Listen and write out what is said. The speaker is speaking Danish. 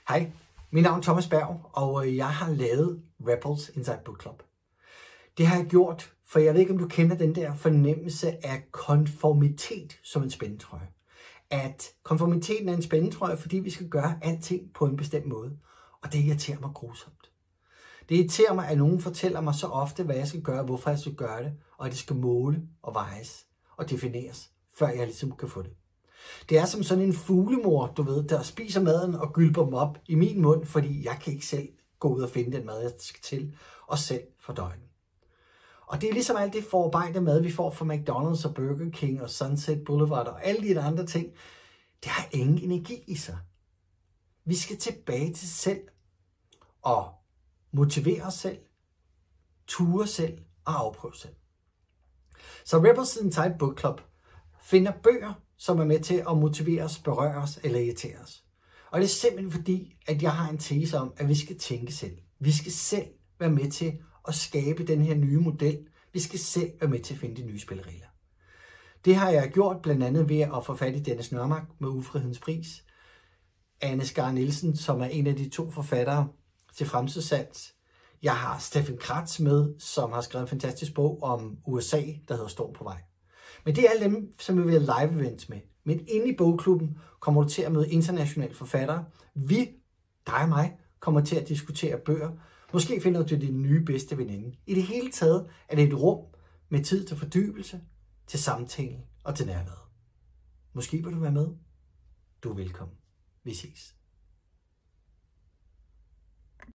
Hej, mit navn er Thomas Berg, og jeg har lavet Rebels Inside Book Club. Det har jeg gjort, for jeg ved ikke, om du kender den der fornemmelse af konformitet som en spændetrøje. At konformiteten er en spændetrøje, fordi vi skal gøre alting på en bestemt måde. Og det irriterer mig grusomt. Det irriterer mig, at nogen fortæller mig så ofte, hvad jeg skal gøre, hvorfor jeg skal gøre det, og at det skal måle og vejes og defineres, før jeg ligesom kan få det. Det er som sådan en fuglemor, du ved, der spiser maden og gylper dem op i min mund, fordi jeg kan ikke selv gå ud og finde den mad, jeg skal til, og selv fordøje den. Og det er ligesom alt det forarbejdede mad, vi får fra McDonald's og Burger King og Sunset Boulevard og alle de andre ting. Det har ingen energi i sig. Vi skal tilbage til selv og motivere os selv, ture selv og afprøve selv. Så Rebels Inside Book Club finder bøger, som er med til at motivere os, berøre os eller irritere os. Og det er simpelthen fordi, at jeg har en tese om, at vi skal tænke selv. Vi skal selv være med til at skabe den her nye model. Vi skal selv være med til at finde de nye spilleregler. Det har jeg gjort blandt andet ved at få fat i Dennis Nørmark med Ufrihedens Pris. Anne Skar Nielsen, som er en af de 2 forfattere til Fremtidssands. Jeg har Steffen Kratz med, som har skrevet en fantastisk bog om USA, der hedder Storm på vej. Men det er alle dem, som vi vil have live events med. Men inde i bogklubben kommer du til at møde internationale forfattere. Vi, dig og mig, kommer til at diskutere bøger. Måske finder du din nye bedste veninde. I det hele taget er det et rum med tid til fordybelse, til samtale og til nærvær. Måske vil du være med. Du er velkommen. Vi ses.